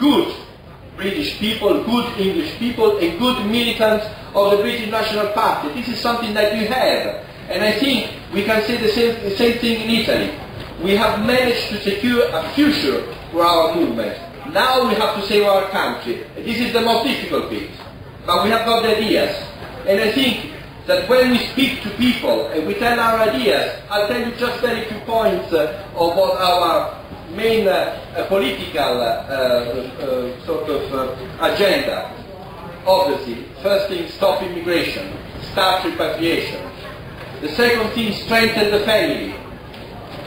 good British people, good English people, and good militants of the British National Party. This is something that you have. And I think we can say the same thing in Italy. We have managed to secure a future for our movement. Now we have to save our country. This is the most difficult bit. But we have got the ideas. And I think that when we speak to people and we tell our ideas, I'll tell you just very few points of what our main political agenda. Obviously, first thing, stop immigration, start repatriation. The second thing, strengthen the family.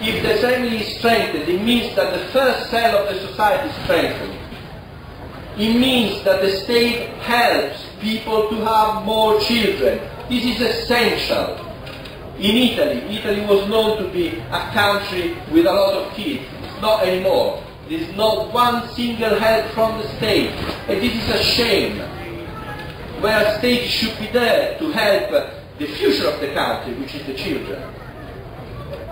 If the family is strengthened, it means that the first cell of the society is strengthened. It means that the state helps people to have more children. This is essential. In Italy was known to be a country with a lot of kids. It's not anymore. There is not one single help from the state. And this is a shame. Where a state should be there to help the future of the country, which is the children.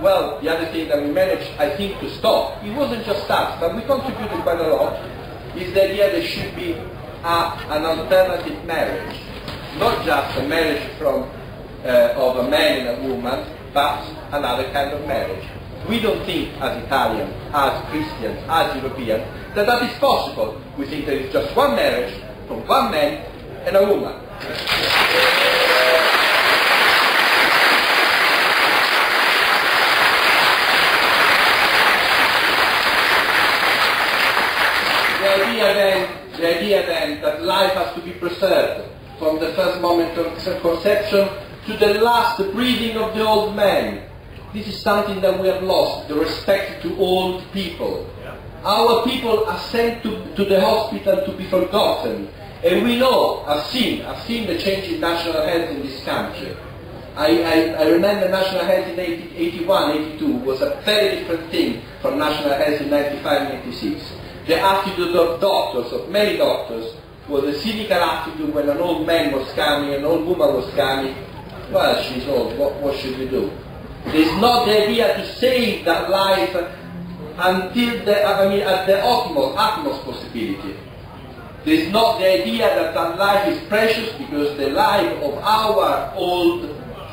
Well, the other thing that we managed, I think, to stop, it wasn't just us, but we contributed quite a lot, is the idea there should be an alternative marriage. Not just a marriage of a man and a woman, but another kind of marriage. We don't think, as Italians, as Christians, as Europeans, that that is possible. We think there is just one marriage from one man and a woman. The idea then that life has to be preserved from the first moment of conception to the last breathing of the old man. This is something that we have lost, the respect to old people. Yeah. Our people are sent to the hospital to be forgotten. And we know, I've seen the change in national health in this country. I remember national health in 81, 82 was a very different thing from national health in 95, 96. The attitude of doctors, of many doctors, was a cynical attitude when an old man was coming, an old woman was coming. Well, she's old, what should we do? There's not the idea to save that life until at the utmost possibility. There's not the idea that that life is precious because the life of our old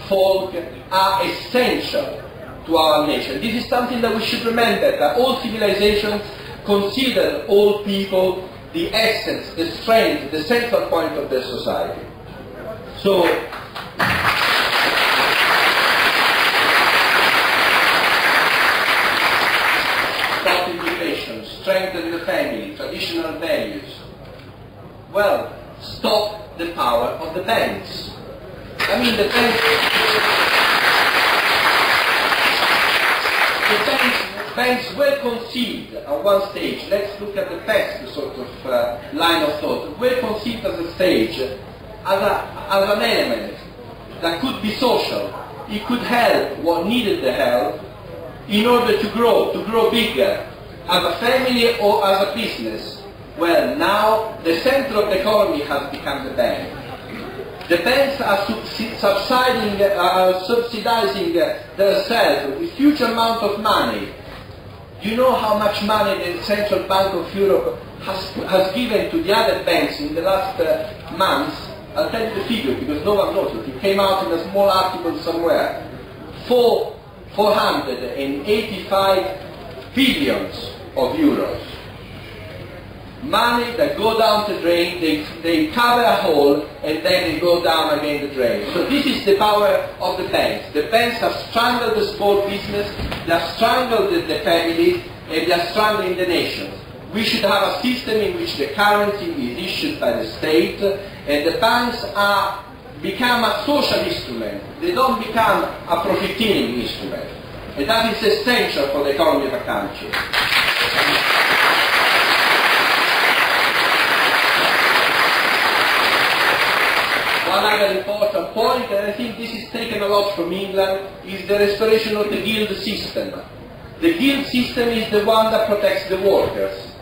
folk are essential to our nation. This is something that we should remember, that all civilizations consider old people the essence, the strength, the central point of their society. So, stop immigration, strengthen the family, traditional values. Well, stop the power of the banks. I mean, the banks were conceived at one stage. Let's look at the best sort of line of thought. Were conceived as a stage, as an element that could be social. It could help what needed the help in order to grow bigger, as a family or as a business. Well, now the center of the economy has become the bank. The banks are subsidizing themselves with huge amount of money. You know how much money the Central Bank of Europe has given to the other banks in the last months? I'll tell you the figure because no one knows it. It came out in a small article somewhere. 485 billions of euros. Money that go down the drain, they cover a hole and then they go down again the drain. So this is the power of the banks. The banks have strangled the small business, they have strangled the families, and they are strangling the nations. We should have a system in which the currency is issued by the state and the banks become a social instrument. They don't become a profiteering instrument. And that is essential for the economy of a country. One other important point, and I think this is taken a lot from England, is the restoration of the guild system. The guild system is the one that protects the workers.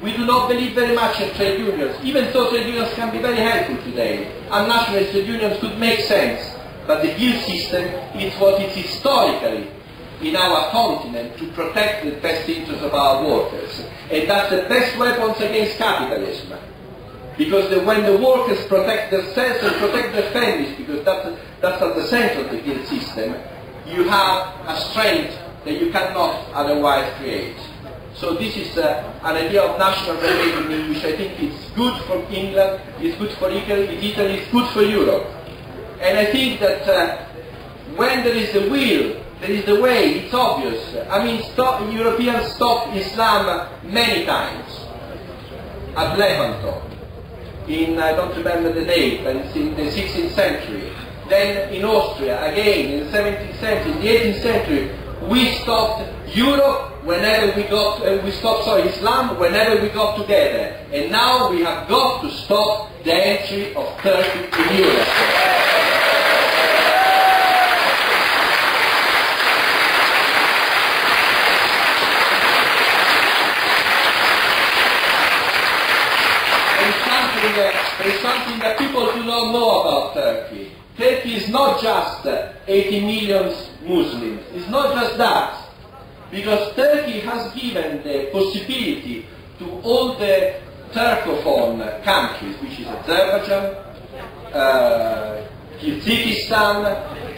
We do not believe very much in trade unions, even though trade unions can be very helpful today. And nationalist trade unions could make sense. But the guild system is what is historically in our continent to protect the best interests of our workers. And that's the best weapons against capitalism. Because when the workers protect themselves and protect their families, because that's at the center of the guild system, you have a strength that you cannot otherwise create. So this is an idea of national awakening, which I think is good for England, is good for Italy, is good for Europe. And I think that when there is the will, there is the way, it's obvious. I mean, Europeans stopped Islam many times. At Lepanto, I don't remember the date, but it's in the 16th century. Then in Austria, again, in the 17th century, in the 18th century, we stopped Europe whenever we stopped Islam whenever we got together. And now we have got to stop the entry of Turkey in Europe. There is something that people do not know about Turkey. Turkey is not just 80 million Muslims. It's not just that. Because Turkey has given the possibility to all the Turcophone countries, which is Azerbaijan, Kyrgyzstan,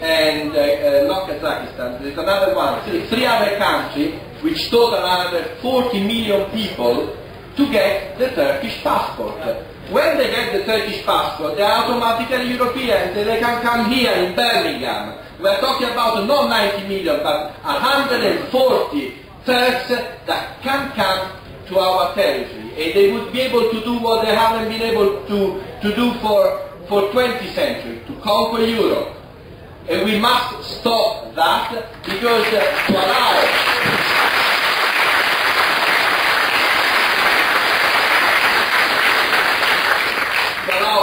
and not Kazakhstan, there's another one, three other countries, which total another 40 million people, to get the Turkish passport. When they get the Turkish passport, they are automatically Europeans, and they can come here in Birmingham. We are talking about not 90 million, but 140 Turks that can come to our territory, and they would be able to do what they haven't been able to do for 20 centuries, to conquer Europe. And we must stop that, because to allow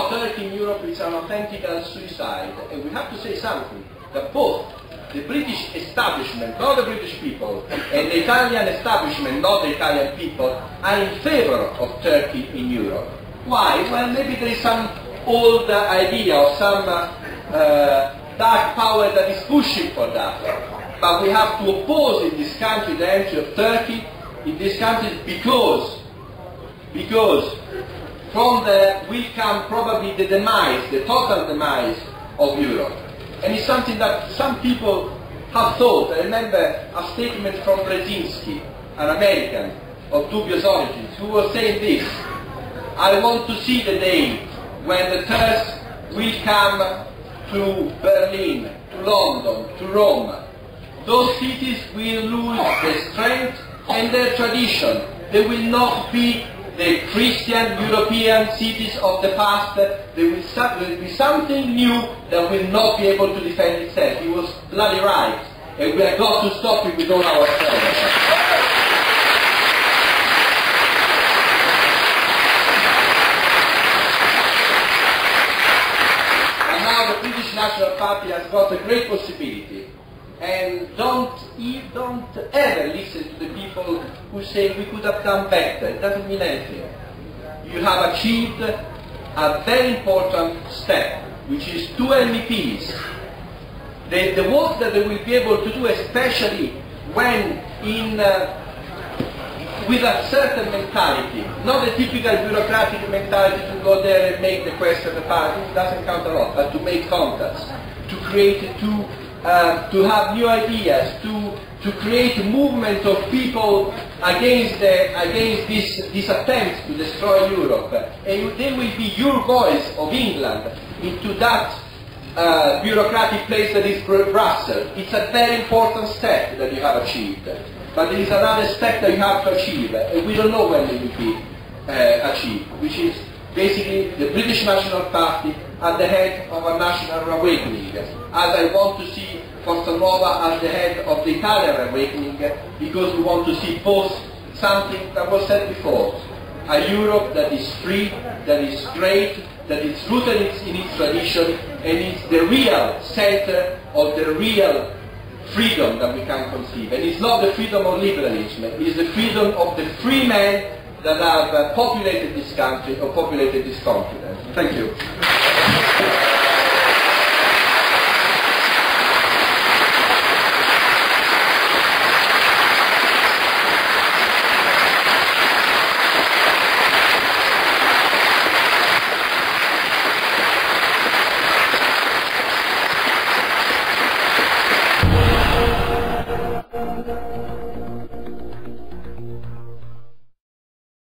Turkey in Europe is an authentic suicide. And we have to say something, that both the British establishment, not the British people, and the Italian establishment, not the Italian people, are in favor of Turkey in Europe. Why? Well, maybe there is some old idea of some dark power that is pushing for that. But we have to oppose in this country the entry of Turkey in this country because from there will come probably the demise, the total demise of Europe. And it's something that some people have thought. I remember a statement from Brzezinski, an American of dubious origins, who was saying this: I want to see the day when the Turks will come to Berlin, to London, to Rome. Those cities will lose their strength and their tradition. They will not be the Christian European cities of the past. There will be something new that will not be able to defend itself. He was bloody right, and we have got to stop it with all our strength. And now the British National Party has got a great possibility. And don't ever listen to the people who say we could have done better. It doesn't mean anything. You have achieved a very important step, which is 2 MEPs. The work that they will be able to do, especially when with a certain mentality, not the typical bureaucratic mentality to go there and make the question of the party, it doesn't count a lot, but to make contacts, to create to have new ideas, to create a movement of people against this attempt to destroy Europe. And they will be your voice of England into that bureaucratic place that is Brussels. It's a very important step that you have achieved. But there is another step that you have to achieve, and we don't know when it will be achieved, which is basically the British National Party at the head of a national awakening, as I want to see Forza Nuova at the head of the Italian awakening, because we want to see both something that was said before, a Europe that is free, that is great, that is rooted in its tradition, and is the real center of the real freedom that we can conceive. And it's not the freedom of liberalism, it is the freedom of the free men that have populated this country or populated this continent. Thank you.